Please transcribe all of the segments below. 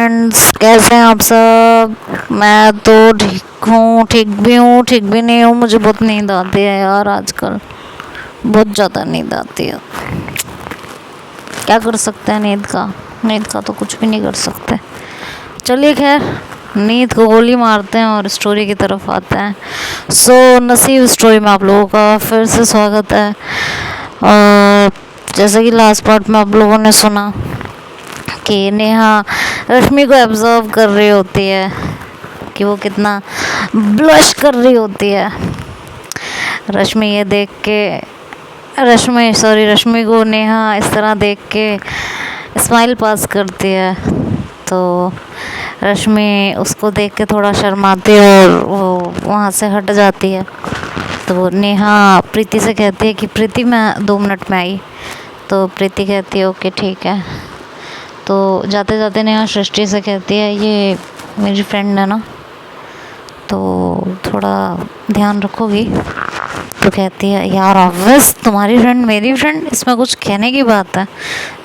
Friends, कैसे हैं आप सब। मैं तो ठीक हूँ, ठीक भी हूँ, ठीक भी नहीं हूँ। मुझे बहुत नींद आती है यार, आजकल बहुत ज़्यादा नींद आती है। क्या कर सकते हैं नींद का तो कुछ भी नहीं कर सकते। चलिए खैर, नींद को गोली मारते हैं और स्टोरी की तरफ आते हैं। नसीब स्टोरी में आप लोगों का फिर से स्वागत है। और जैसे कि लास्ट पार्ट में आप लोगों ने सुना कि नेहा रश्मि को ऑब्जर्व कर रही होती है कि वो कितना ब्लश कर रही होती है। रश्मि ये देख के रश्मि को नेहा इस तरह देख के स्माइल पास करती है, तो रश्मि उसको देख के थोड़ा शर्माती है और वो वहाँ से हट जाती है। तो नेहा प्रीति से कहती है कि प्रीति मैं 2 मिनट में आई। तो प्रीति कहती है ओके ठीक है। तो जाते जाते नेहा सृष्टि से कहती है ये मेरी फ्रेंड है ना, तो थोड़ा ध्यान रखोगी। तो कहती है यार ऑब्वियस, तुम्हारी फ्रेंड मेरी फ्रेंड, इसमें कुछ कहने की बात है।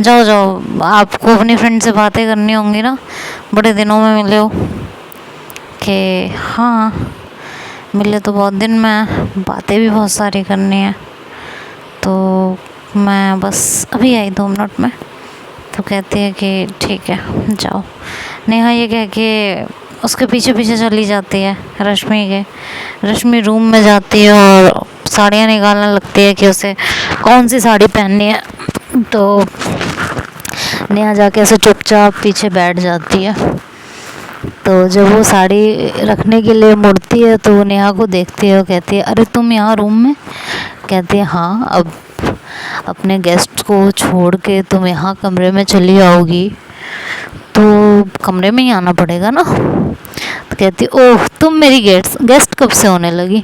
जाओ जाओ, आपको अपनी फ्रेंड से बातें करनी होंगी ना, बड़े दिनों में मिले हो। कि हाँ मिले तो बहुत दिन में, बातें भी बहुत सारी करनी है, तो मैं बस अभी आई 2 मिनट में। तो कहती है कि ठीक है जाओ। नेहा ये कह के उसके पीछे पीछे चली जाती है रश्मि रूम में जाती है और साड़ियाँ निकालने लगती है कि उसे कौन सी साड़ी पहननी है। तो नेहा जाके ऐसे चुपचाप पीछे बैठ जाती है। तो जब वो साड़ी रखने के लिए मुड़ती है तो वो नेहा को देखती है और कहती है अरे तुम यहाँ रूम में। कहती है हाँ, अब अपने गेस्ट को छोड़ के तुम यहाँ कमरे में चली आओगी तो कमरे में ही आना पड़ेगा ना। तो कहती है ओह तुम मेरी गेस्ट कब से होने लगी,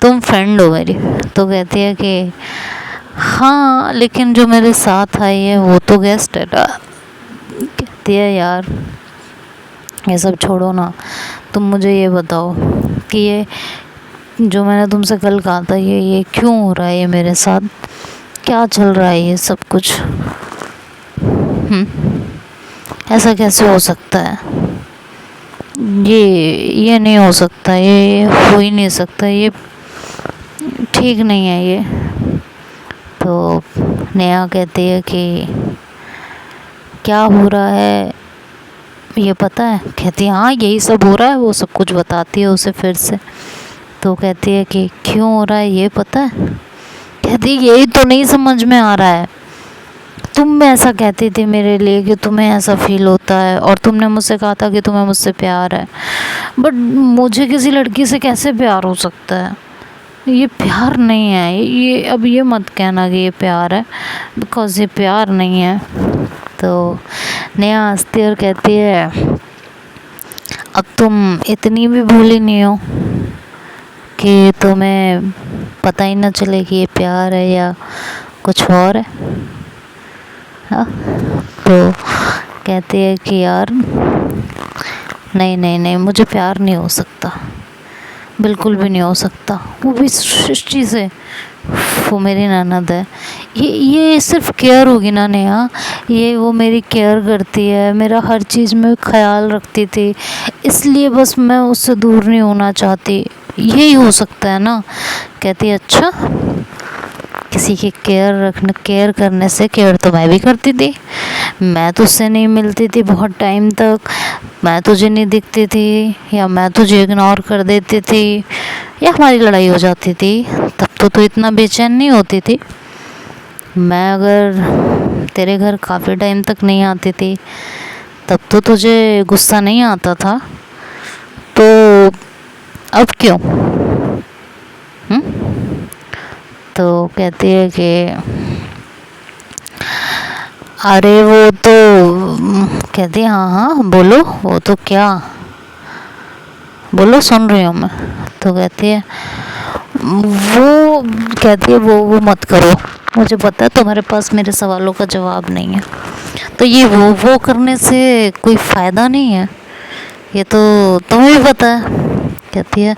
तुम फ्रेंड हो मेरी। तो कहती है कि हाँ लेकिन जो मेरे साथ आई है वो तो गेस्ट है ना। कहती है यार ये सब छोड़ो ना, तुम मुझे ये बताओ कि ये जो मैंने तुमसे कल कहा था ये क्यों हो रहा है, ये मेरे साथ क्या चल रहा है ये सब कुछ। ऐसा कैसे हो सकता है, ये नहीं हो सकता, ये हो ही नहीं सकता, ये ठीक नहीं है ये। तो नेहा कहती है कि क्या हो रहा है ये पता है। कहती है हाँ यही सब हो रहा है। वो सब कुछ बताती है उसे फिर से। तो कहती है कि क्यों हो रहा है ये पता है। कहती है यही तो नहीं समझ में आ रहा है, तुम ऐसा कहती थी मेरे लिए कि तुम्हें ऐसा फील होता है और तुमने मुझसे कहा था कि तुम्हें मुझसे प्यार है, बट मुझे किसी लड़की से कैसे प्यार हो सकता है। ये प्यार नहीं है, ये अब ये मत कहना कि ये प्यार है, बिकॉज़ ये प्यार नहीं है। तो नेहा हंसती और कहती है अब तुम इतनी भी भूली नहीं हो कि तुम्हें पता ही ना चले कि ये प्यार है या कुछ और है। हाँ तो कहती है कि यार नहीं नहीं नहीं, मुझे प्यार नहीं हो सकता, बिल्कुल भी नहीं हो सकता, वो भी सृष्टि से। वो मेरी ननद है, ये सिर्फ केयर होगी ना नेहा, ये वो मेरी केयर करती है, मेरा हर चीज़ में ख्याल रखती थी, इसलिए बस मैं उससे दूर नहीं होना चाहती, यही हो सकता है ना। कहती है अच्छा, किसी की केयर करने से केयर तो मैं भी करती थी, मैं तुझसे नहीं मिलती थी बहुत टाइम तक, मैं तुझे नहीं दिखती थी या मैं तुझे इग्नोर कर देती थी या हमारी लड़ाई हो जाती थी, तब तो तू इतना बेचैन नहीं होती थी। मैं अगर तेरे घर काफ़ी टाइम तक नहीं आती थी तब तो तुझे गुस्सा नहीं आता था, तो अब क्यों। तो कहती है कि अरे वो तो, कहती है हाँ हाँ बोलो, वो तो क्या, बोलो सुन रही हूँ मैं। तो कहती है वो मत करो, मुझे पता है तुम्हारे पास मेरे सवालों का जवाब नहीं है, तो ये वो करने से कोई फ़ायदा नहीं है, ये तो तुम्हें भी पता है। कहती है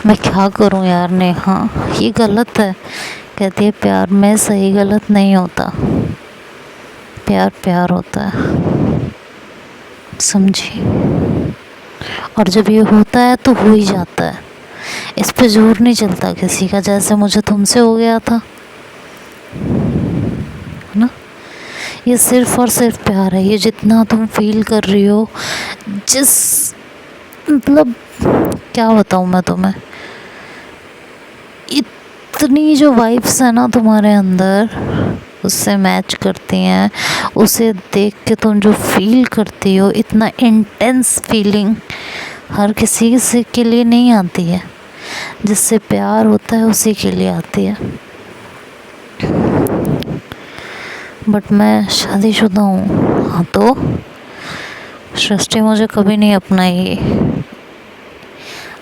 मैं क्या करूं यार नेहा, ये गलत है। कहती है प्यार में सही गलत नहीं होता, प्यार प्यार होता है, समझी। और जब ये होता है तो हो ही जाता है, इस पे जोर नहीं चलता किसी का, जैसे मुझे तुमसे हो गया था, है ना। ये सिर्फ और सिर्फ प्यार है, ये जितना तुम फील कर रही हो, जिस मतलब क्या बताऊँ मैं तुम्हें, इतनी जो वाइब्स है ना तुम्हारे अंदर उससे मैच करती हैं, उसे देख के तुम जो फील करती हो, इतना इंटेंस फीलिंग हर किसी से के लिए नहीं आती है, जिससे प्यार होता है उसी के लिए आती है। बट मैं शादीशुदा हूँ, हाँ, तो सृष्टि मुझे कभी नहीं अपनाएगी।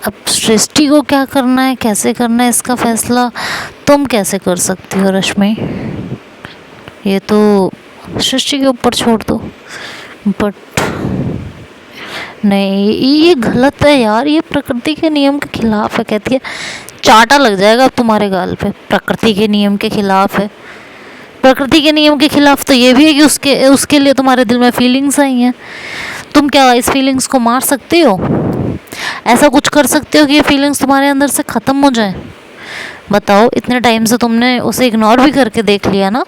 अब सृष्टि को क्या करना है, कैसे करना है, इसका फैसला तुम कैसे कर सकती हो रश्मि, ये तो सृष्टि के ऊपर छोड़ दो। बट नहीं, ये गलत है यार, ये प्रकृति के नियम के खिलाफ है। कहती है चाटा लग जाएगा अब तुम्हारे गाल पे, प्रकृति के नियम के खिलाफ है। प्रकृति के नियम के खिलाफ तो ये भी है कि उसके लिए तुम्हारे दिल में फीलिंग्स आई हैं। तुम क्या इस फीलिंग्स को मार सकते हो? ऐसा कुछ कर सकते हो कि ये फीलिंग्स तुम्हारे अंदर से ख़त्म हो जाए? बताओ, इतने टाइम से तुमने उसे इग्नोर भी करके देख लिया ना,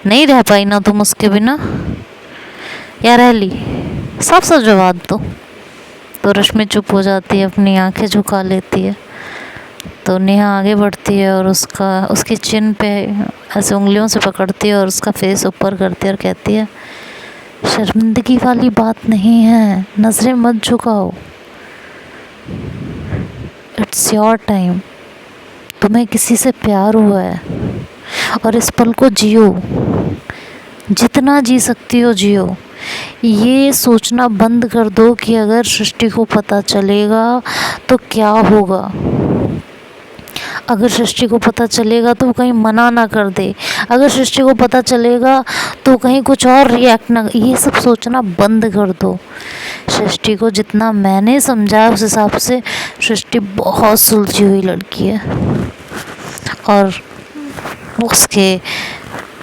नहीं रह पाई ना तुम उसके बिना, या रह ली? साफ साफ जवाब दो। तो रश्मि चुप हो जाती है, अपनी आंखें झुका लेती है। तो नेहा आगे बढ़ती है और उसकी चिन पे ऐसे उंगलियों से पकड़ती है और उसका फेस ऊपर करती है और कहती है, शर्मिंदगी वाली बात नहीं है, नज़रें मत झुकाओ, इट्स योर टाइम। तुम्हें किसी से प्यार हुआ है और इस पल को जियो, जितना जी सकती हो जियो। ये सोचना बंद कर दो कि अगर सृष्टि को पता चलेगा तो क्या होगा, अगर सृष्टि को पता चलेगा तो कहीं मना ना कर दे, अगर सृष्टि को पता चलेगा तो कहीं कुछ और रिएक्ट ना, ये सब सोचना बंद कर दो। सृष्टि को जितना मैंने समझा उस हिसाब से सृष्टि बहुत सुलझी हुई लड़की है, और उसके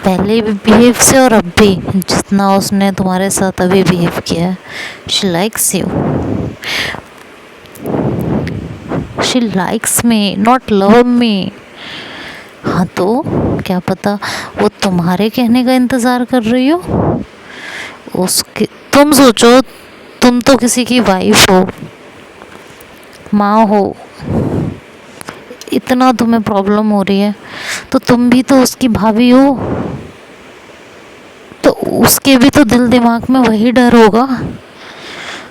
पहले भी बिहेव से और अब भी जितना उसने तुम्हारे साथ अभी बिहेव किया है, she likes you, she likes me, not love me. हाँ, तो क्या पता वो तुम्हारे कहने का इंतज़ार कर रही हो। उसके तुम सोचो, तुम तो किसी की वाइफ हो, माँ हो, इतना तुम्हें प्रॉब्लम हो रही है तो तुम भी तो उसकी भाभी हो, तो उसके भी तो दिल दिमाग में वही डर होगा।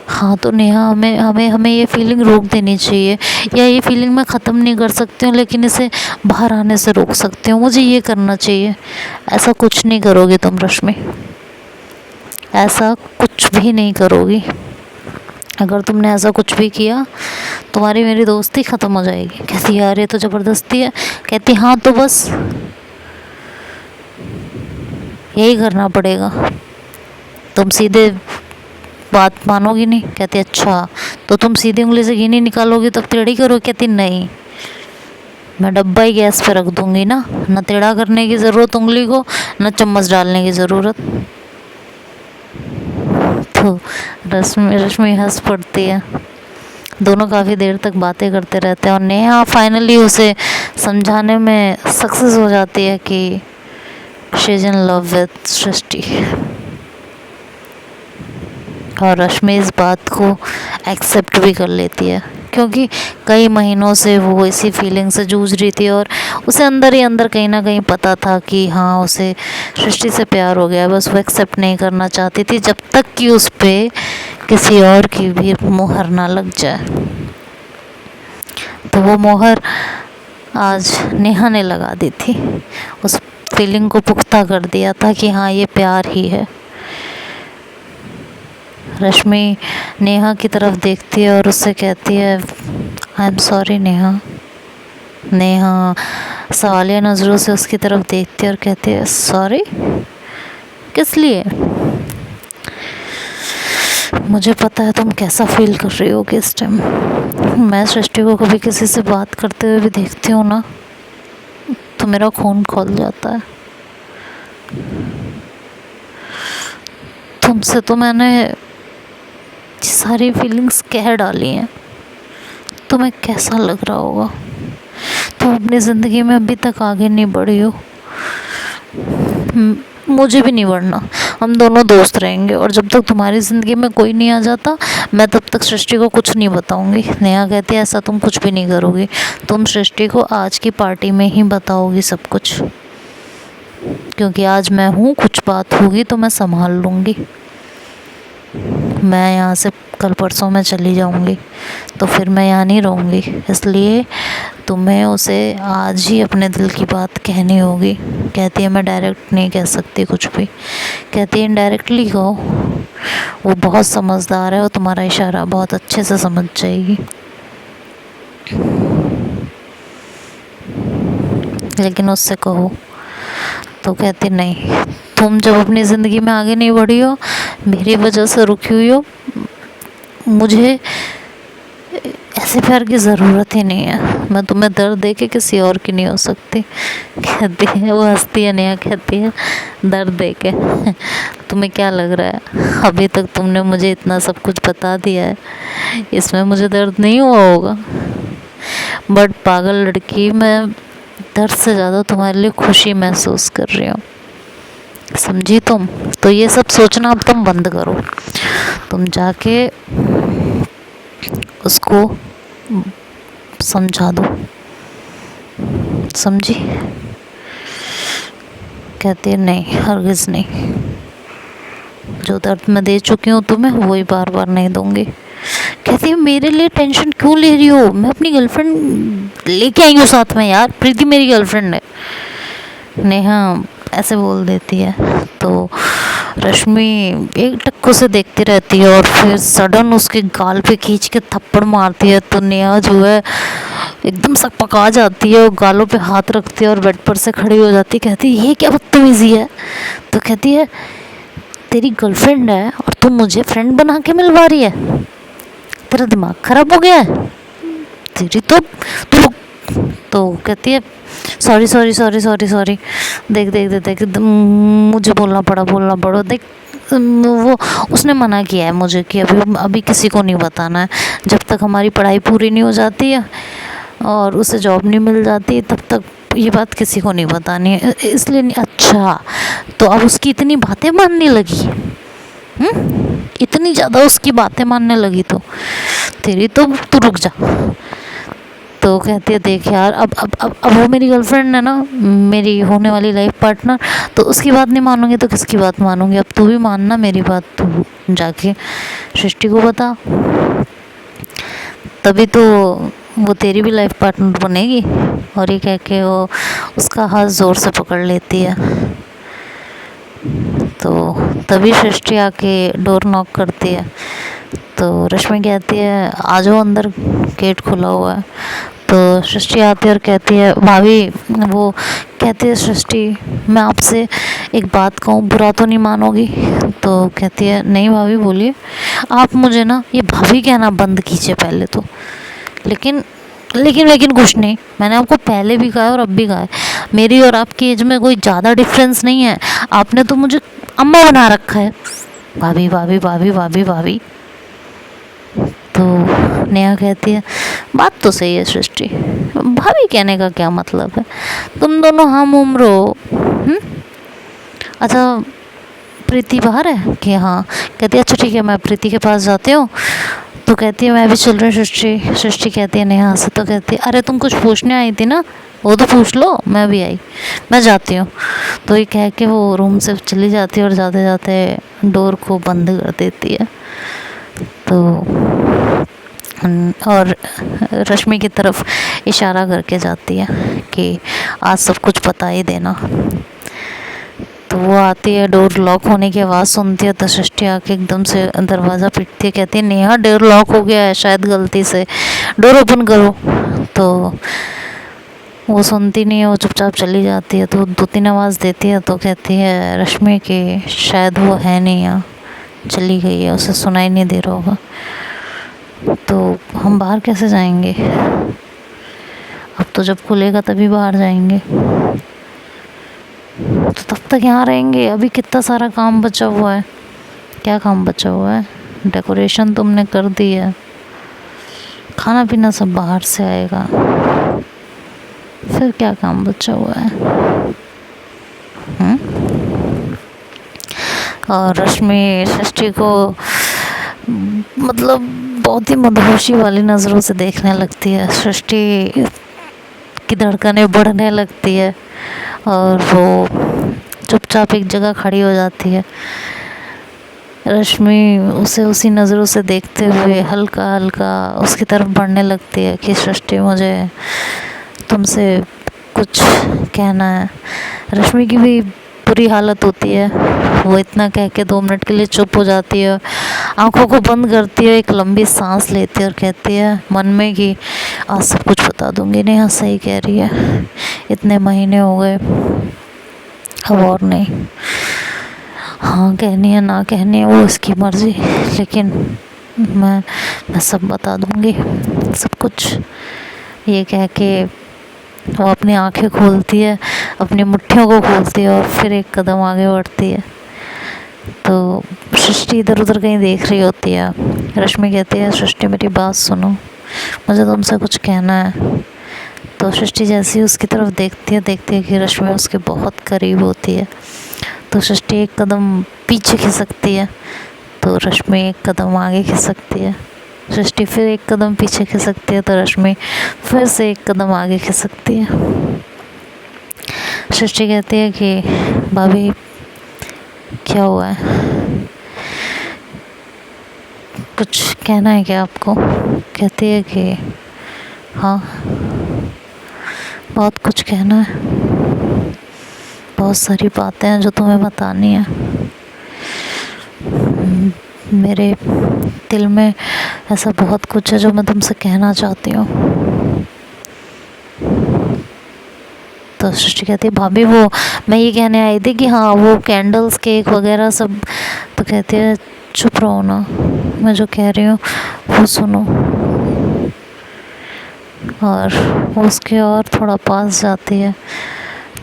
हाँ, तो नेहा हमें ये फीलिंग रोक देनी चाहिए, या ये फीलिंग मैं ख़त्म नहीं कर सकती हूँ लेकिन इसे बाहर आने से रोक सकती हूँ, मुझे ये करना चाहिए। ऐसा कुछ नहीं करोगी तुम रश्मि, ऐसा कुछ भी नहीं करोगी। अगर तुमने ऐसा कुछ भी किया तुम्हारी मेरी दोस्ती ख़त्म हो जाएगी। कहती यार ये तो ज़बरदस्ती है। कहती हाँ, तो बस यही करना पड़ेगा, तुम सीधे बात मानोगी नहीं। कहती अच्छा, तो तुम सीधी उंगली से घी नहीं निकालोगी तब टेढ़ी करो? कहती नहीं, मैं डब्बा ही गैस पे रख दूंगी ना, न टेढ़ा करने की ज़रूरत उंगली को, न चम्मच डालने की ज़रूरत। तो रश्मि हंस पड़ती है। दोनों काफ़ी देर तक बातें करते रहते हैं और नेहा फाइनली उसे समझाने में सक्सेस हो जाती है कि she is in love with Srishti, और रश्मि इस बात को एक्सेप्ट भी कर लेती है, क्योंकि कई महीनों से वो इसी फीलिंग से जूझ रही थी और उसे अंदर ही अंदर कहीं ना कहीं पता था कि हाँ, उसे सृष्टि से प्यार हो गया, बस वो एक्सेप्ट नहीं करना चाहती थी जब तक कि उस पर किसी और की भी मोहर ना लग जाए। तो वो मोहर आज नेहा ने लगा दी थी, उस फीलिंग को पुख्ता कर दिया था कि हाँ, ये प्यार ही है। रश्मि नेहा की तरफ देखती है और उससे कहती है I am sorry Neha. Neha सवालिया नज़रों से उसकी तरफ देखती है और कहती है सॉरी किस लिए? मुझे पता है तुम कैसा फील कर रही होगी इस टाइम। मैं सृष्टि को कभी किसी से बात करते हुए भी देखती हूँ ना, तो मेरा खून खौल जाता है। तुमसे तो मैंने सारी फीलिंग्स कह डाली हैं। तुम्हें कैसा लग रहा होगा? तुम अपनी ज़िंदगी में अभी तक आगे नहीं बढ़ी हो। मुझे भी नहीं बढ़ना। हम दोनों दोस्त रहेंगे और जब तक तुम्हारी ज़िंदगी में कोई नहीं आ जाता, मैं तब तक सृष्टि को कुछ नहीं बताऊंगी। नेहा कहती है ऐसा तुम कुछ भी नहीं करोगी, तुम सृष्टि को आज की पार्टी में ही बताओगी सब कुछ, क्योंकि आज मैं हूँ, कुछ बात होगी तो मैं संभाल लूँगी। मैं यहाँ से कल परसों में चली जाऊँगी, तो फिर मैं यहाँ नहीं रहूँगी, इसलिए तुम्हें उसे आज ही अपने दिल की बात कहनी होगी। कहती है मैं डायरेक्ट नहीं कह सकती कुछ भी। कहती है इनडायरेक्टली कहो, वो बहुत समझदार है और तुम्हारा इशारा बहुत अच्छे से समझ जाएगी। लेकिन उससे कहो। तो कहती नहीं, तुम जब अपनी ज़िंदगी में आगे नहीं बढ़ी हो, मेरी वजह से रुकी हुई हो, मुझे ऐसे प्यार की ज़रूरत ही नहीं है। मैं तुम्हें दर्द दे के किसी और की नहीं हो सकती। कहती है, वो हंसती है नेहा, कहती है दर्द दे के तुम्हें क्या लग रहा है? अभी तक तुमने मुझे इतना सब कुछ बता दिया है, इसमें मुझे दर्द नहीं हुआ होगा? बट पागल लड़की, मैं दर्द से ज़्यादा तुम्हारे लिए खुशी महसूस कर रही हूँ, समझी तुम? तो ये सब सोचना अब तुम बंद करो। तुम जाके उसको समझा दो, समझी? कहती है नहीं, हरगिज़ नहीं। जो दर्द मैं दे चुकी हूँ तुम्हें, वही बार बार नहीं दूंगी। कहती है मेरे लिए टेंशन क्यों ले रही हो? मैं अपनी गर्लफ्रेंड लेके आई हूँ साथ में यार, प्रीति मेरी गर्लफ्रेंड है। नेहा ऐसे बोल देती है तो रश्मि एक टक्को से देखती रहती है और फिर सडन उसके गाल पे खींच के थप्पड़ मारती है। तो नेहा जो है एकदम सकपका जाती है और गालों पे हाथ रखती है और बेड पर से खड़ी हो जाती है। कहती है ये क्या बदतमीजी है? तो कहती है तेरी गर्लफ्रेंड है और तू मुझे फ्रेंड बना के मिलवा रही है? तेरा दिमाग खराब हो गया है तेरी तो कहती है sorry sorry sorry sorry sorry, देख देख देख देख मुझे बोलना पड़ा देख, वो उसने मना किया है मुझे कि अभी किसी को नहीं बताना है। जब तक हमारी पढ़ाई पूरी नहीं हो जाती है और उसे जॉब नहीं मिल जाती, तब तक ये बात किसी को नहीं बतानी है, इसलिए नहीं। अच्छा, तो अब उसकी इतनी बातें मानने लगी? इतनी ज़्यादा उसकी बातें मानने लगी? तो तेरी तो तू रुक जा। तो कहती है देख यार, अब वो मेरी गर्लफ्रेंड है ना, मेरी होने वाली लाइफ पार्टनर, तो उसकी बात नहीं मानूंगी तो किसकी बात मानूंगी? अब तू भी मानना मेरी बात, तू जाके सृष्टि को बता, तभी तो वो तेरी भी लाइफ पार्टनर बनेगी। और ये कह के वो उसका हाथ ज़ोर से पकड़ लेती है। तो तभी सृष्टि आके डोर नॉक करती है। तो रश्मि कहती है आ जाओ अंदर, गेट खुला हुआ है। तो सृष्टि आती है और कहती है भाभी, वो कहती है सृष्टि मैं आपसे एक बात कहूँ, बुरा तो नहीं मानोगी? तो कहती है नहीं भाभी बोलिए। आप मुझे ना ये भाभी कहना बंद कीजिए पहले तो। लेकिन कुछ नहीं, मैंने आपको पहले भी कहा है और अब भी कहा है, मेरी और आपकी एज में कोई ज़्यादा डिफरेंस नहीं है। आपने तो मुझे अम्मा बना रखा है। भाभी भाभी भाभी भाभी भाभी। तो नेहा कहती है बात तो सही है सृष्टि, भाभी कहने का क्या मतलब है, तुम दोनों हम उम्र हो। अच्छा प्रीति बाहर है कि? हाँ। कहती है अच्छा ठीक है, मैं प्रीति के पास जाती हूँ। तो कहती है मैं भी चल रही हूँ सृष्टि कहती है नेहा से। तो कहती है अरे तुम कुछ पूछने आई थी ना, वो तो पूछ लो, मैं भी आई, मैं जाती हूँ। तो ये कह के वो रूम से चली जाती है और जाते जाते डोर को बंद कर देती है। तो और रश्मि की तरफ इशारा करके जाती है कि आज सब कुछ बता ही देना। तो वो आती है, डोर लॉक होने की आवाज़ सुनती है। तो सृष्टि आके एकदम से दरवाज़ा पीटती है, कहती है नेहा डोर लॉक हो गया है शायद गलती से, डोर ओपन करो। तो वो सुनती नहीं है, वो चुपचाप चली जाती है। तो 2-3 आवाज़ देती है तो कहती है रश्मि कि शायद वो है नहीं यहाँ, चली गई है, उसे सुनाई नहीं दे रहा होगा। तो हम बाहर कैसे जाएंगे? अब तो जब खुलेगा तभी बाहर जाएंगे, तो तब तक यहाँ रहेंगे। अभी कितना सारा काम बचा हुआ है। क्या काम बचा हुआ है? डेकोरेशन तुमने कर दी है, खाना पीना सब बाहर से आएगा, फिर क्या काम बचा हुआ है? और रश्मि सृष्टि को मतलब बहुत ही मदहोशी वाली नज़रों से देखने लगती है। सृष्टि की धड़कनें बढ़ने लगती है और वो चुपचाप एक जगह खड़ी हो जाती है। रश्मि उसे उसी नज़रों से देखते हुए हल्का हल्का उसकी तरफ बढ़ने लगती है कि सृष्टि, मुझे तुमसे कुछ कहना है। रश्मि की भी बुरी हालत होती है, वो इतना कह के 2 मिनट के लिए चुप हो जाती है, आंखों को बंद करती है, एक लंबी सांस लेती है और कहती है मन में कि आज सब कुछ बता दूंगी। नेहा सही कह रही है, इतने महीने हो गए, अब और नहीं। हाँ कहनी है ना कहनी है वो इसकी मर्ज़ी, लेकिन मैं सब बता दूंगी, सब कुछ। ये कह के वो अपनी आंखें खोलती है, अपनी मुट्ठियों को खोलती है और फिर एक कदम आगे बढ़ती है। तो सृष्टि इधर उधर कहीं देख रही होती है। रश्मि कहती है, सृष्टि मेरी बात सुनो, मुझे तुमसे कुछ कहना है। तो सृष्टि जैसे ही उसकी तरफ देखती है कि रश्मि उसके बहुत करीब होती है, तो सृष्टि एक कदम पीछे खिसकती है, तो रश्मि एक कदम आगे खिसकती है। सृष्टि फिर एक कदम पीछे खिसकती है, तो रश्मि फिर से एक कदम आगे खिसकती है। सृष्टि कहती है कि भाभी क्या हुआ है, कुछ कहना है क्या आपको? कहती है कि हाँ बहुत कुछ कहना है, बहुत सारी बातें हैं जो तुम्हें बतानी है। मेरे दिल में ऐसा बहुत कुछ है जो मैं तुमसे कहना चाहती हूँ। तो सृष्टि कहती है भाभी वो मैं ये कहने आई थी कि हाँ वो कैंडल्स केक वगैरह सब। तो कहती है चुप रहो ना, मैं जो कह रही हूँ वो सुनो। और वो उसके और थोड़ा पास जाती है,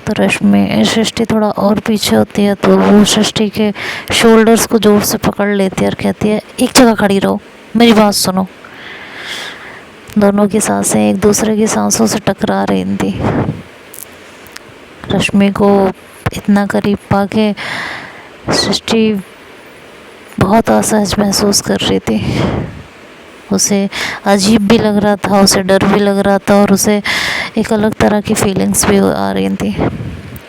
तो सृष्टि थोड़ा और पीछे होती है, तो वो सृष्टि के शोल्डर्स को जोर से पकड़ लेती है और कहती है एक जगह खड़ी रहो, मेरी बात सुनो। दोनों की सांसें एक दूसरे की सांसों से टकरा रही थी। रश्मि को इतना करीब पाके सृष्टि बहुत असहज महसूस कर रही थी। उसे अजीब भी लग रहा था, उसे डर भी लग रहा था और उसे एक अलग तरह की फीलिंग्स भी आ रही थी।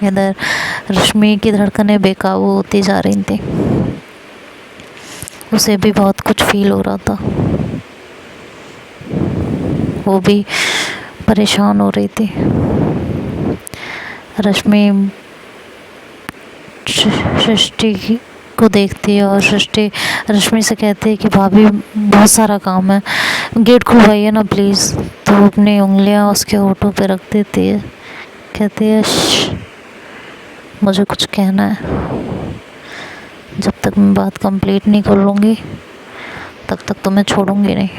इधर रश्मि की धड़कनें बेकाबू होती जा रही थी, उसे भी बहुत कुछ फील हो रहा था, वो भी परेशान हो रही थी। रश्मि सृष्टि को देखती है और सृष्टि रश्मि से कहती है कि भाभी बहुत सारा काम है, गेट खुलवाइए ना प्लीज़। तो वो अपनी उंगलियां उसके होठों पे रख देती है, कहती है मुझे कुछ कहना है, जब तक मैं बात कंप्लीट नहीं कर लूँगी तब तक तो मैं छोड़ूंगी नहीं।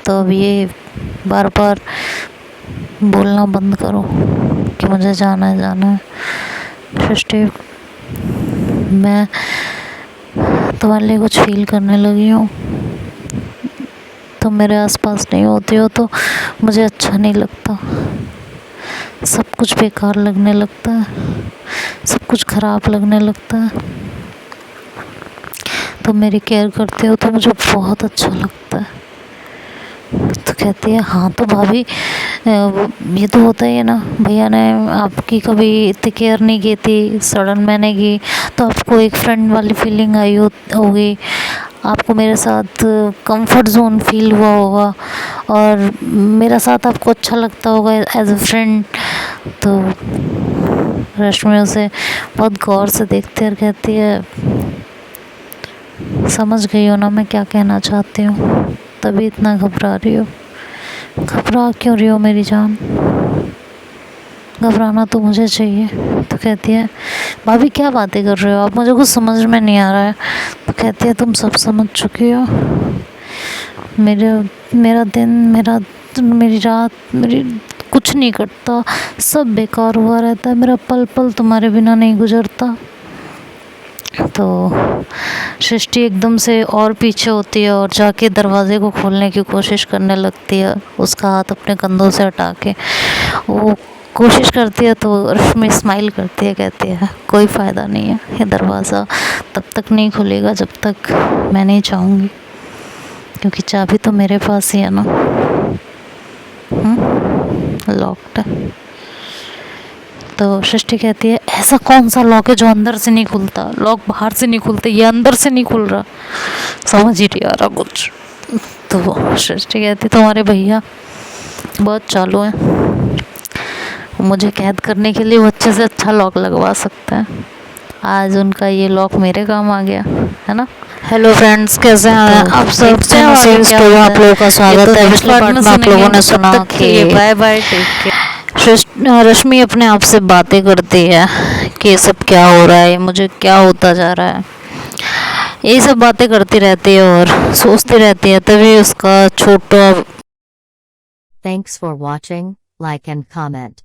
तो अब ये बार बार बोलना बंद करो कि मुझे जाना है। सृष्टि मैं तुम्हारे लिए कुछ फील करने लगी हूँ, तुम मेरे आसपास नहीं होती हो तो मुझे अच्छा नहीं लगता, सब कुछ बेकार लगने लगता है, सब कुछ ख़राब लगने लगता है। तुम मेरी केयर करते हो तो मुझे बहुत अच्छा लगता है। तो कहती है हाँ तो भाभी ये तो होता ही है ना, भैया ने आपकी कभी इतनी केयर नहीं की थी, सडन मैंने की तो आपको एक फ्रेंड वाली फीलिंग आई होगी, आपको मेरे साथ कंफर्ट जोन फील हुआ होगा और मेरा साथ आपको अच्छा लगता होगा एज अ फ्रेंड। तो रश्मि उसे बहुत गौर से देखती है और कहती है समझ गई हो ना मैं क्या कहना चाहती हूँ, तभी इतना घबरा रही हो। घबरा क्यों रही हो मेरी जान, घबराना तो मुझे चाहिए। तो कहती है भाभी क्या बातें कर रहे हो आप, मुझे कुछ समझ में नहीं आ रहा है। तो कहती है तुम सब समझ चुकी हो, मेरा दिन मेरी रात मेरी कुछ नहीं कटता, सब बेकार हुआ रहता है, मेरा पल पल तुम्हारे बिना नहीं गुजरता। तो सृष्टि एकदम से और पीछे होती है और जाके दरवाजे को खोलने की कोशिश करने लगती है, उसका हाथ अपने कंधों से हटा के वो कोशिश करती है। तो रश्मि स्माइल करती है, कहती है कोई फ़ायदा नहीं है, ये दरवाज़ा तब तक नहीं खुलेगा जब तक मैं नहीं चाहूँगी, क्योंकि चाबी तो मेरे पास ही है ना। लॉक्ड है। तो सृष्टि कहती है ऐसा कौन सा लॉक है जो अंदर से नहीं खुलता, लॉक बाहर से नहीं खुलते, ये अंदर से नहीं खुल रहा, समझ ही नहीं आ रहा कुछ। तो सृष्टि कहती तुम्हारे भैया बहुत चालू हैं, मुझे कैद करने के लिए वो अच्छे से अच्छा लॉक लगवा सकते हैं। आज उनका ये लॉक मेरे काम आ गया है ना। हेलो फ्रेंड्स, कैसे हैं तो आप सब? देखते हैं आगे क्या होता है। आप लोगों का स्वागत है। पिछले पार्ट में आप लोगों ने सुना कि बाय बाय टेक केयर। रश्मि अपने आप से बातें करती है कि ये सब क्या हो रहा है, मुझे क्या होता जा रहा है, यही सब बातें करती रहती है और सोचती रहती है। तभी उसका छोटा Thanks for watching, like and comment.